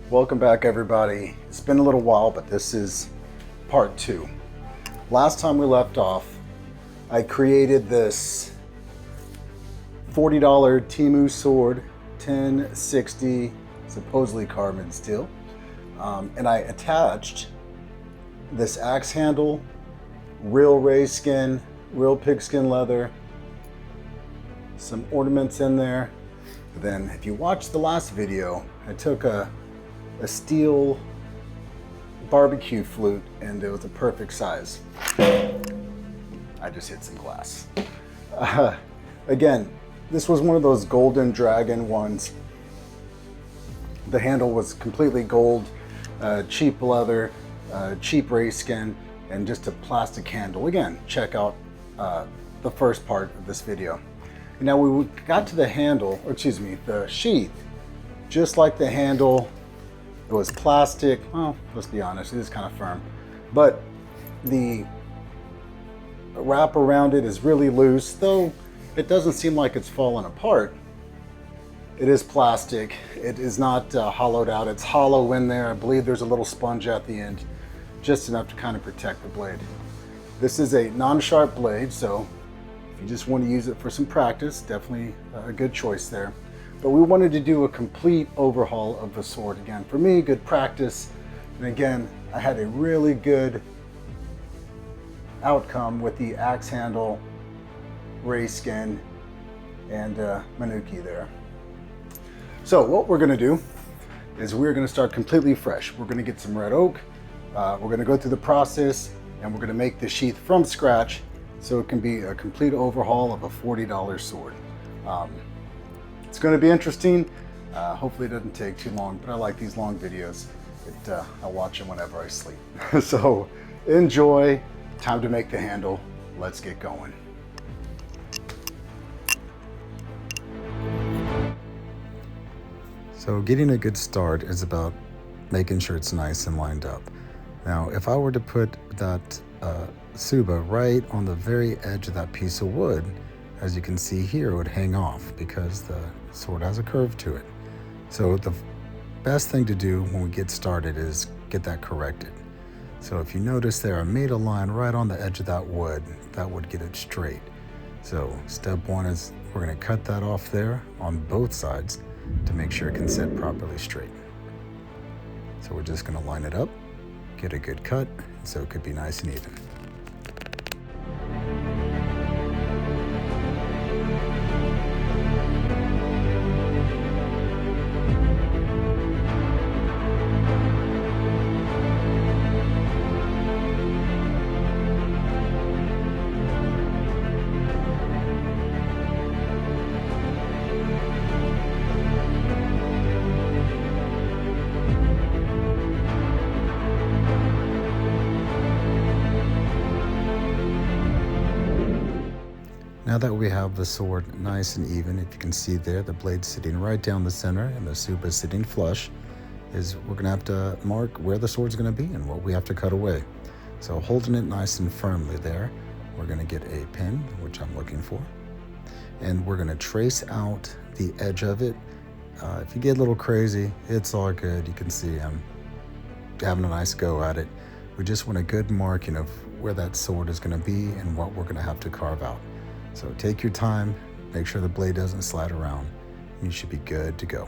Welcome back, everybody. It's been a little while, but this is part 2. Last time we left off, I created this $40 Temu sword, 1060, supposedly carbon steel, and I attached this axe handle, real raised skin, real pigskin leather, some ornaments in there. Then, if you watched the last video, I took a steel barbecue flute and it was a perfect size. I just hit some glass. Again, this was one of those golden dragon ones. The handle was completely gold, cheap leather, cheap race skin, and just a plastic handle. Again, check out the first part of this video. Now we got to the handle, or excuse me, the sheath. Just like the handle, it was plastic. Well, let's be honest, it is kind of firm. But the wrap around it is really loose, though it doesn't seem like it's fallen apart. It is plastic. It is not hollowed out. It's hollow in there. I believe there's a little sponge at the end, just enough to kind of protect the blade. This is a non-sharp blade, so if you just want to use it for some practice, definitely a good choice there. But we wanted to do a complete overhaul of the sword. Again, for me, good practice. And again, I had a really good outcome with the axe handle, ray skin, and Manuki there. So what we're gonna do is we're gonna start completely fresh. We're gonna get some red oak. We're gonna go through the process and we're gonna make the sheath from scratch so it can be a complete overhaul of a $40 sword. It's going to be interesting. Hopefully it doesn't take too long, but I like these long videos. I watch them whenever I sleep. So enjoy. Time to make the handle. Let's get going. So getting a good start is about making sure it's nice and lined up. Now, if I were to put that Suba right on the very edge of that piece of wood, as you can see here, it would hang off because the sword has a curve to it. So the best thing to do when we get started is get that corrected. So if you notice there, I made a line right on the edge of that wood. That would get it straight. So step one is we're going to cut that off there on both sides to make sure it can sit properly straight. So we're just going to line it up, get a good cut, so it could be nice and even. Now that we have the sword nice and even, if you can see there, the blade sitting right down the center and the Suba sitting flush, we're gonna have to mark where the sword's gonna be and what we have to cut away. So holding it nice and firmly there, we're gonna get a pin, which I'm looking for, and we're gonna trace out the edge of it. If you get a little crazy, it's all good. You can see I'm having a nice go at it. We just want a good marking of where that sword is gonna be and what we're gonna have to carve out. So take your time, make sure the blade doesn't slide around. You should be good to go.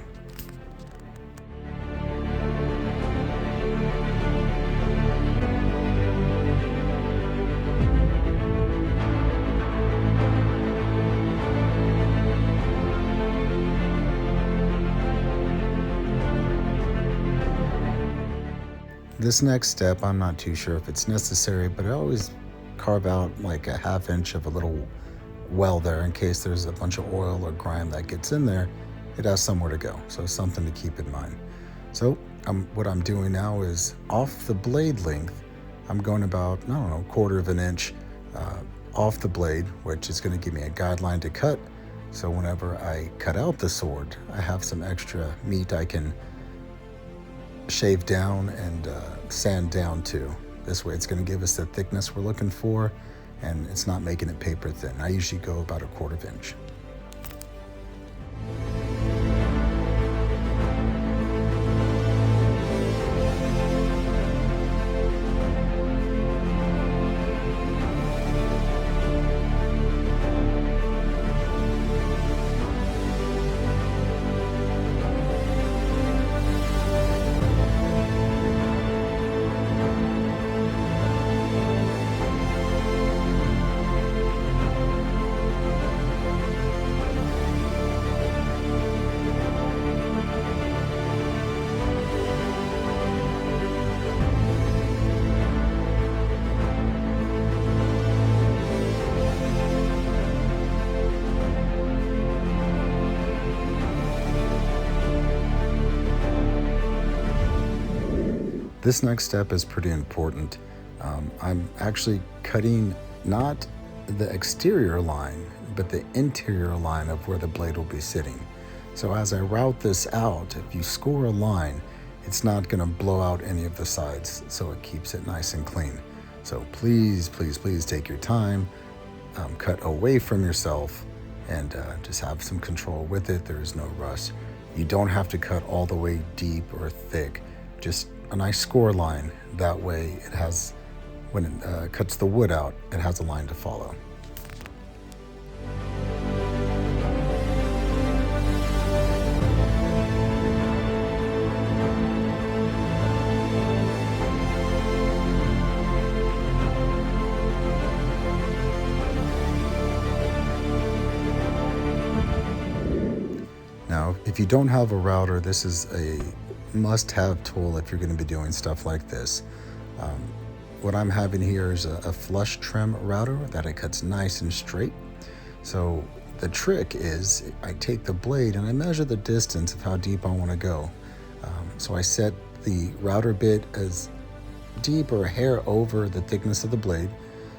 This next step, I'm not too sure if it's necessary, but I always carve out like a ½ inch of a little well there in case there's a bunch of oil or grime that gets in there. It has somewhere to go, so something to keep in mind. So what I'm doing now is off the blade length, I'm going about, I don't know, 1/4 inch off the blade, which is going to give me a guideline to cut. So whenever I cut out the sword, I have some extra meat I can shave down and sand down to. This way it's going to give us the thickness we're looking for, and it's not making it paper thin. I usually go about 1/4 inch. This next step is pretty important. I'm actually cutting not the exterior line, but the interior line of where the blade will be sitting. So as I route this out, if you score a line, it's not going to blow out any of the sides, so it keeps it nice and clean. So please, please, please take your time, cut away from yourself, and just have some control with it. There is no rush. You don't have to cut all the way deep or thick, just a nice score line. That way it has, when it cuts the wood out, it has a line to follow. Now, if you don't have a router, this is a must-have tool if you're going to be doing stuff like this. What I'm having here is a flush trim router that it cuts nice and straight. So the trick is I take the blade and I measure the distance of how deep I want to go. So I set the router bit as deep or a hair over the thickness of the blade.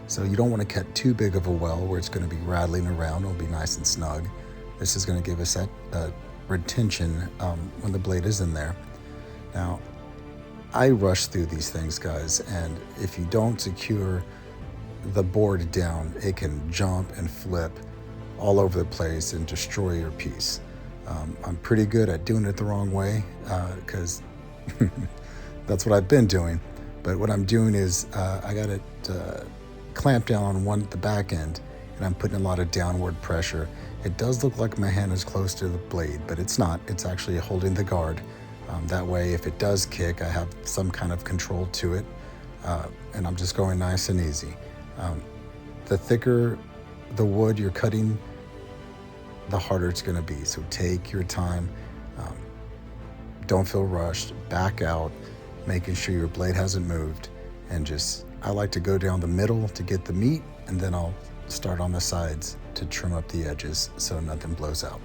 So you don't want to cut too big of a well where it's going to be rattling around. It'll be nice and snug. This is going to give us that retention when the blade is in there. Now, I rush through these things, guys, and if you don't secure the board down, it can jump and flip all over the place and destroy your piece. I'm pretty good at doing it the wrong way because that's what I've been doing. But what I'm doing is I got it clamped down on the back end, and I'm putting a lot of downward pressure. It does look like my hand is close to the blade, but it's not. It's actually holding the guard. That way, if it does kick, I have some kind of control to it, and I'm just going nice and easy. The thicker the wood you're cutting, the harder it's going to be. So take your time. Don't feel rushed. Back out, making sure your blade hasn't moved, and I like to go down the middle to get the meat, and then I'll start on the sides to trim up the edges so nothing blows out.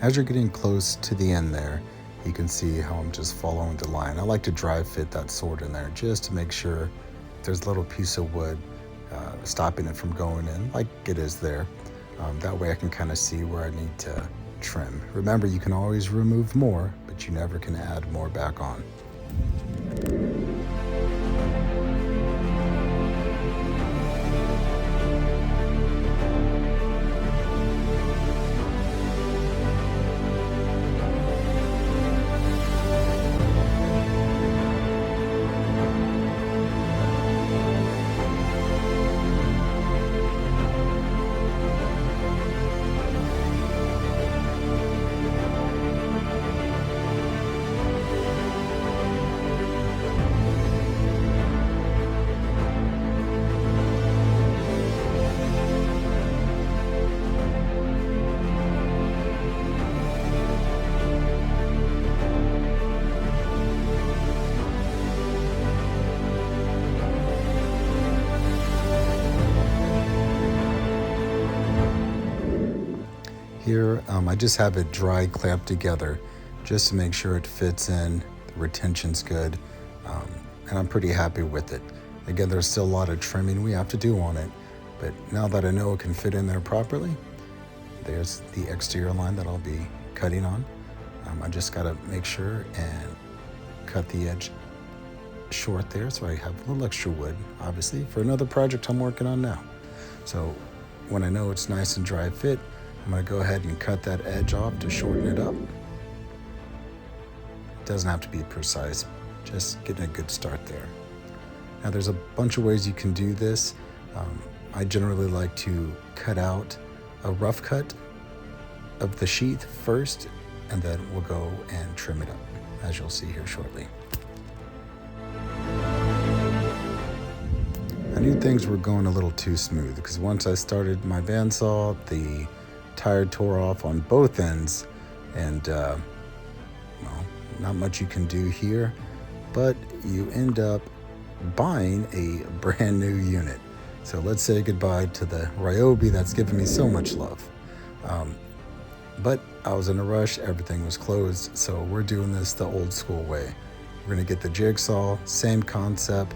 As you're getting close to the end there, you can see how I'm just following the line. I like to dry fit that sword in there just to make sure there's a little piece of wood stopping it from going in like it is there. That way I can kind of see where I need to trim. Remember, you can always remove more, but you never can add more back on. Here, I just have it dry clamped together just to make sure it fits in, the retention's good, and I'm pretty happy with it. Again, there's still a lot of trimming we have to do on it, but now that I know it can fit in there properly, there's the exterior line that I'll be cutting on. I just gotta make sure and cut the edge short there so I have a little extra wood, obviously, for another project I'm working on now. So when I know it's nice and dry fit, I'm going to go ahead and cut that edge off to shorten it up. It doesn't have to be precise, just getting a good start there. Now there's a bunch of ways you can do this. I generally like to cut out a rough cut of the sheath first, and then we'll go and trim it up, as you'll see here shortly. I knew things were going a little too smooth because once I started my bandsaw, the tire tore off on both ends, and well, not much you can do here, but you end up buying a brand new unit. So let's say goodbye to the Ryobi that's given me so much love. But I was in a rush, everything was closed, so we're doing this the old school way. We're gonna get the jigsaw, same concept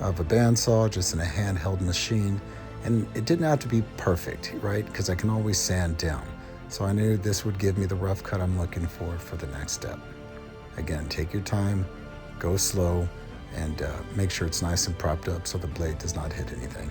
of a bandsaw, just in a handheld machine. And it didn't have to be perfect, right? Because I can always sand down. So I knew this would give me the rough cut I'm looking for the next step. Again, take your time, go slow, and make sure it's nice and propped up so the blade does not hit anything.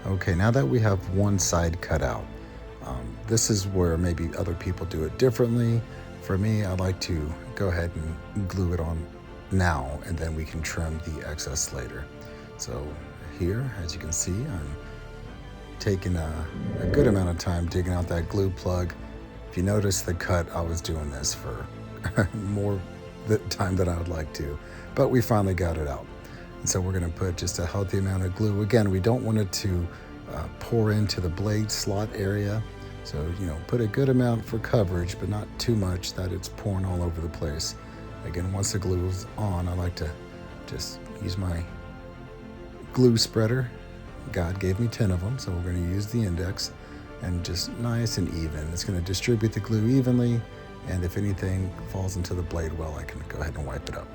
Okay, now that we have one side cut out, this is where maybe other people do it differently. For me, I like to go ahead and glue it on now, and then we can trim the excess later. So here, as you can see, I'm taking a good amount of time digging out that glue plug. If you notice the cut, I was doing this for more time than I would like to, but we finally got it out. And so we're gonna put just a healthy amount of glue. Again, we don't want it to pour into the blade slot area. So, put a good amount for coverage, but not too much that it's pouring all over the place. Again, once the glue is on, I like to just use my glue spreader. God gave me 10 of them, so we're gonna use the index, and just nice and even. It's gonna distribute the glue evenly, and if anything falls into the blade well, I can go ahead and wipe it up.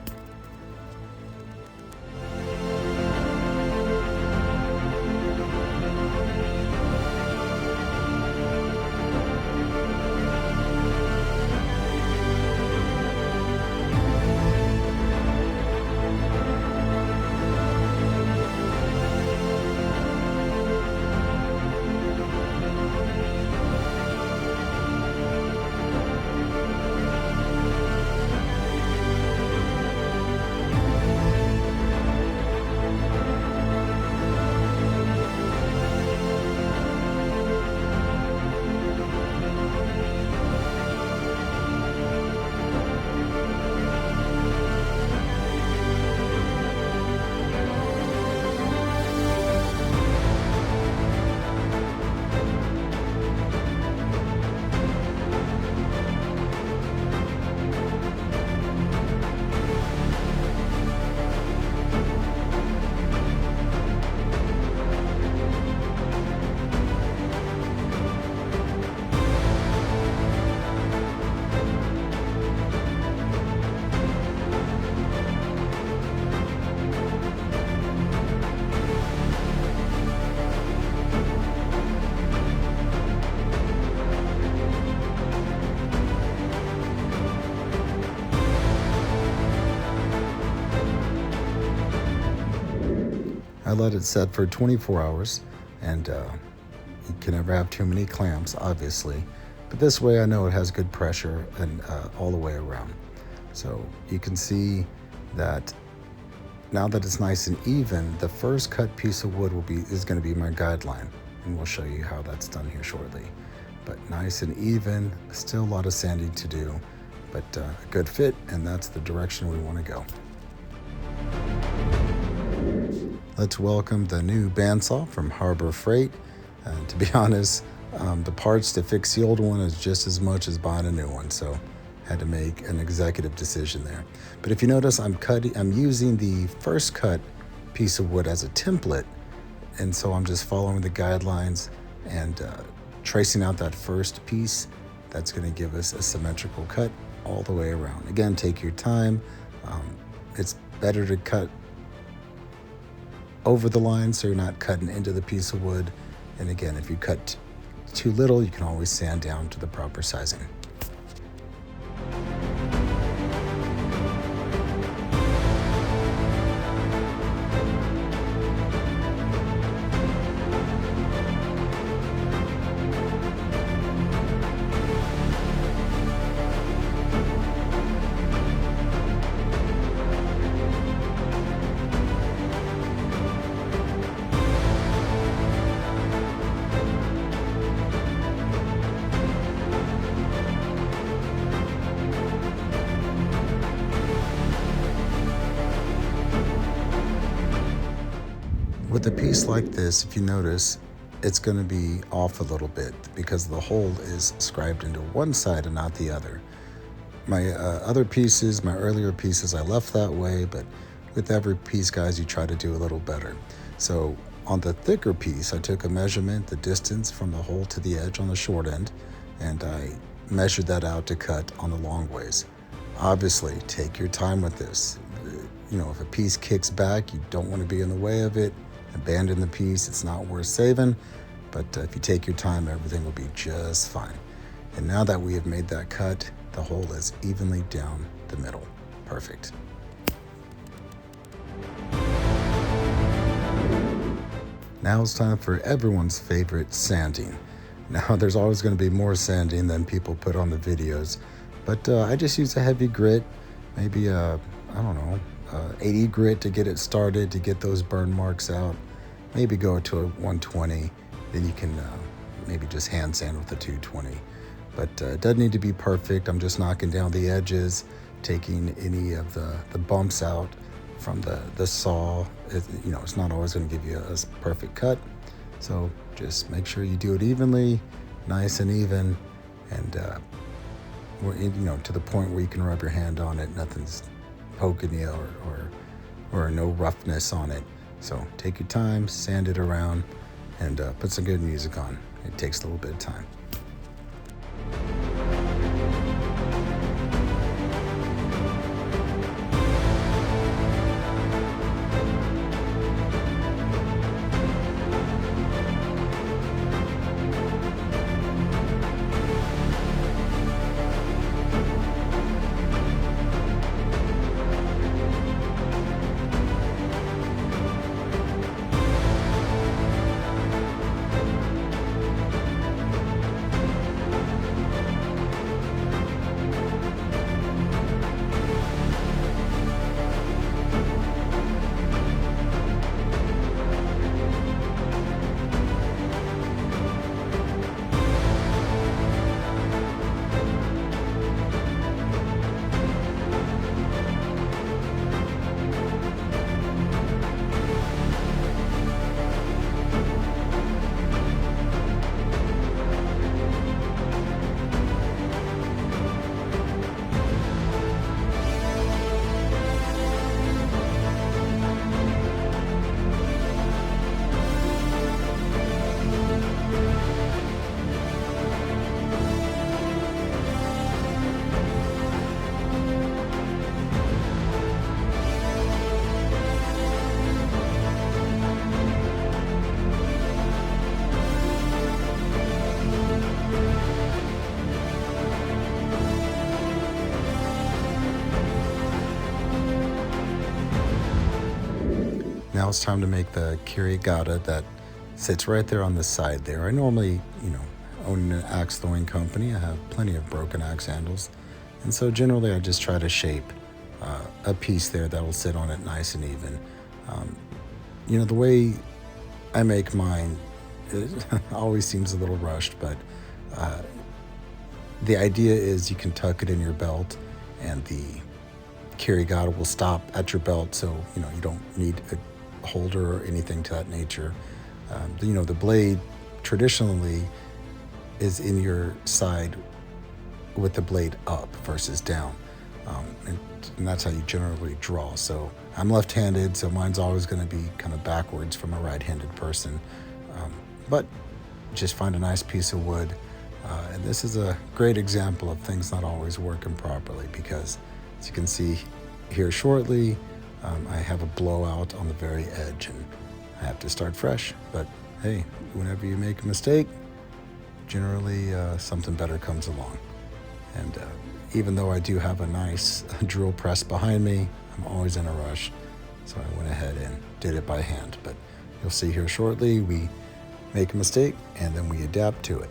let it set for 24 hours, and you can never have too many clamps, obviously. But this way I know it has good pressure and all the way around. So you can see that now that it's nice and even, the first cut piece of wood is going to be my guideline, and we'll show you how that's done here shortly. But nice and even, still a lot of sanding to do, but a good fit, and that's the direction we want to go. Let's welcome the new bandsaw from Harbor Freight. To be honest, the parts to fix the old one is just as much as buying a new one, so had to make an executive decision there. But if you notice, I'm using the first cut piece of wood as a template, and so I'm just following the guidelines and tracing out that first piece. That's going to give us a symmetrical cut all the way around. Again, take your time. It's better to cut over the line so you're not cutting into the piece of wood. And again, if you cut too little, you can always sand down to the proper sizing. With a piece like this, if you notice, it's going to be off a little bit because the hole is scribed into one side and not the other. My other pieces, my earlier pieces, I left that way, but with every piece, guys, you try to do a little better. So on the thicker piece, I took a measurement, the distance from the hole to the edge on the short end, and I measured that out to cut on the long ways. Obviously, take your time with this. You know, if a piece kicks back, you don't want to be in the way of it. Abandon the piece, it's not worth saving, but if you take your time, everything will be just fine. And now that we have made that cut, the hole is evenly down the middle. Perfect. Now it's time for everyone's favorite sanding. Now there's always going to be more sanding than people put on the videos, but I just use a heavy grit, maybe I don't know, 80 grit to get it started, to get those burn marks out. Maybe go to a 120, then you can maybe just hand sand with a 220. But it doesn't need to be perfect. I'm just knocking down the edges, taking any of the bumps out from the saw. You know, it's not always going to give you a perfect cut. So just make sure you do it evenly, nice and even, and you know, to the point where you can rub your hand on it, nothing's poking you or no roughness on it. So take your time, sand it around, and put some good music on. It takes a little bit of time. it's time to make the kirigata that sits right there on the side there. I normally, own an axe throwing company. I have plenty of broken axe handles. And so generally I just try to shape a piece there that will sit on it nice and even. The way I make mine, it always seems a little rushed, but the idea is you can tuck it in your belt and the kirigata will stop at your belt, so you don't need a holder or anything to that nature. The blade traditionally is in your side with the blade up versus down, and that's how you generally draw. So I'm left-handed, so mine's always going to be kind of backwards from a right-handed person, but just find a nice piece of wood, and this is a great example of things not always working properly, because as you can see here shortly, I have a blowout on the very edge and I have to start fresh. But hey, whenever you make a mistake, generally something better comes along. And even though I do have a nice drill press behind me, I'm always in a rush, so I went ahead and did it by hand. But you'll see here shortly, we make a mistake and then we adapt to it.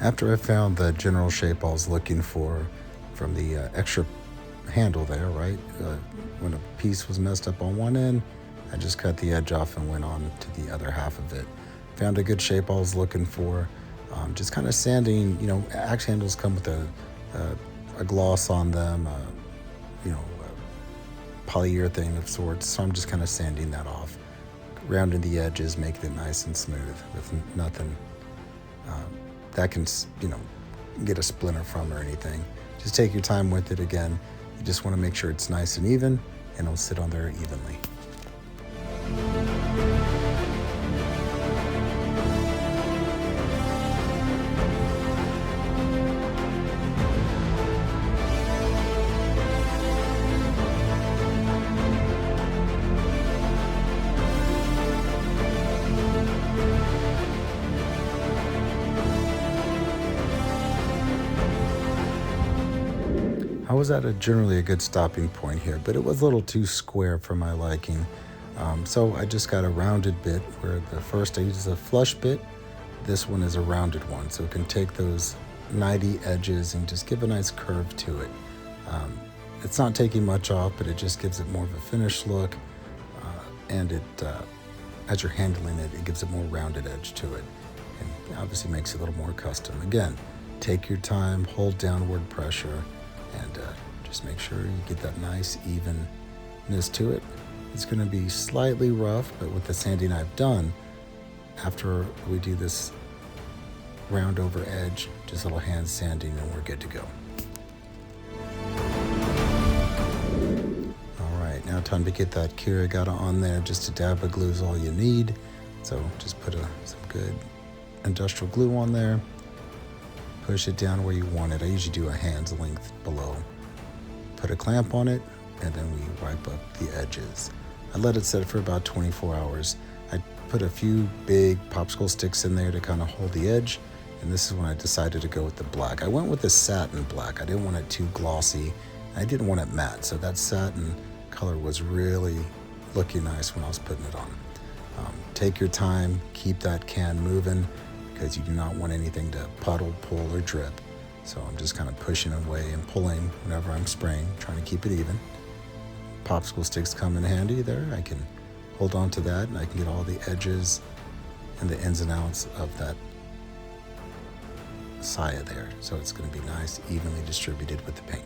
After I found the general shape I was looking for from the extra handle there, right? When a piece was messed up on one end, I just cut the edge off and went on to the other half of it. Found a good shape I was looking for. Just kind of sanding, axe handles come with a gloss on them, polyurethane of sorts, so I'm just kind of sanding that off, rounding the edges, making it nice and smooth with nothing that can, get a splinter from or anything. Just take your time with it. Again, you just want to make sure it's nice and even, and it'll sit on there evenly. I was at generally a good stopping point here, but it was a little too square for my liking. So I just got a rounded bit, where the first I used a flush bit. This one is a rounded one, so it can take those 90 edges and just give a nice curve to it. It's not taking much off, but it just gives it more of a finished look, and it, as you're handling it, it gives it more rounded edge to it, and obviously makes it a little more custom. Again, take your time, hold downward pressure, and just make sure you get that nice evenness to it. It's going to be slightly rough, but with the sanding I've done, after we do this round over edge, just a little hand sanding, and we're good to go. All right, now time to get that kirigata on there. Just a dab of glue is all you need. So just put some good industrial glue on there. Push it down where you want it. I usually do a hand's length below. Put a clamp on it, and then we wipe up the edges. I let it set for about 24 hours. I put a few big popsicle sticks in there to kind of hold the edge. And this is when I decided to go with the black. I went with the satin black. I didn't want it too glossy. I didn't want it matte. So that satin color was really looking nice when I was putting it on. Take your time, keep that can moving, because you do not want anything to puddle, pull, or drip. So I'm just kind of pushing away and pulling whenever I'm spraying, trying to keep it even. Popsicle sticks come in handy there. I can hold on to that and I can get all the edges and the ins and outs of that saya there. So it's going to be nice, evenly distributed with the paint.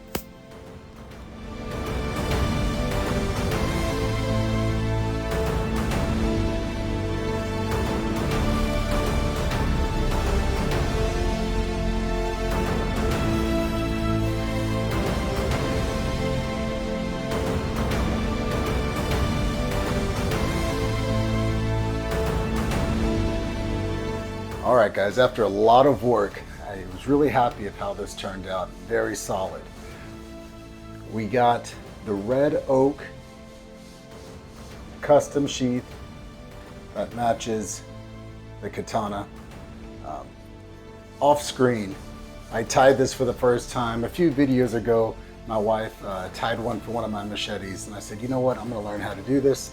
All right, guys, after a lot of work, I was really happy of how this turned out. Very solid. We got the red oak custom sheath that matches the Katana. Off screen, I tied this for the first time. A few videos ago, my wife tied one for one of my machetes, and I said, you know what, I'm gonna learn how to do this.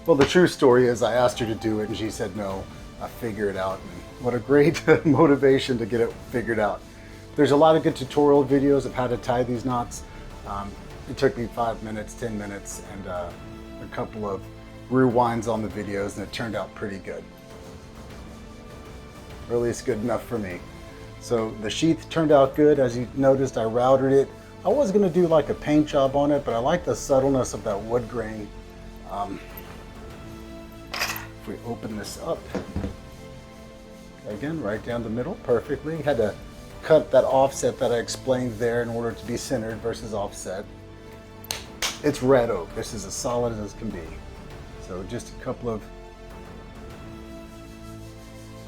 Well, the true story is I asked her to do it, and she said no. I figure it out. And what a great motivation to get it figured out. There's a lot of good tutorial videos of how to tie these knots. It took me 5 minutes, 10 minutes, and a couple of rewinds on the videos, and it turned out pretty good. Or at least good enough for me. So the sheath turned out good. As you noticed, I routed it. I was gonna do like a paint job on it, but I like the subtleness of that wood grain. If we open this up, again, right down the middle, perfectly. Had to cut that offset that I explained there in order to be centered versus offset. It's red oak. This is as solid as can be. So just a couple of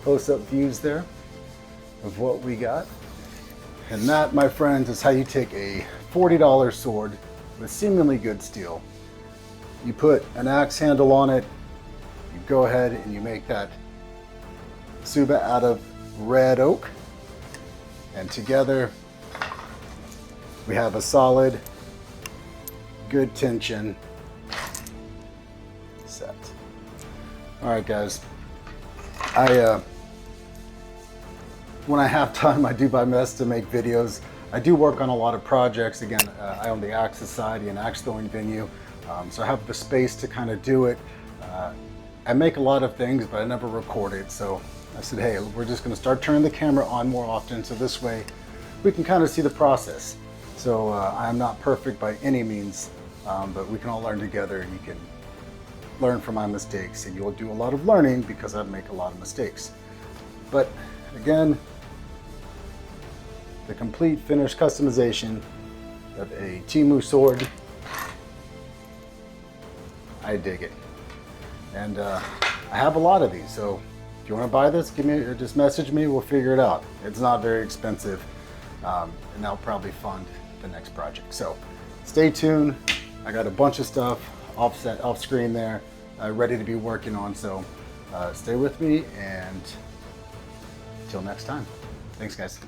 close-up views there of what we got. And that, my friends, is how you take a $40 sword with seemingly good steel. You put an axe handle on it, you go ahead and you make that Tsuba out of red oak, and together we have a solid, good tension set. All right, guys. When I have time, I do my best to make videos. I do work on a lot of projects. Again, I own the Axe Society and axe throwing venue, so I have the space to kind of do it. I make a lot of things, but I never record it. So I said, hey, we're just gonna start turning the camera on more often, so this way we can kind of see the process. So I'm not perfect by any means, but we can all learn together, and you can learn from my mistakes, and you'll do a lot of learning because I make a lot of mistakes. But again, the complete finished customization of a Temu sword, I dig it. And I have a lot of these, so if you want to buy this, give me or just message me. We'll figure it out. It's not very expensive, and that'll probably fund the next project. So stay tuned. I got a bunch of stuff off screen there, ready to be working on. So stay with me, and until next time. Thanks, guys.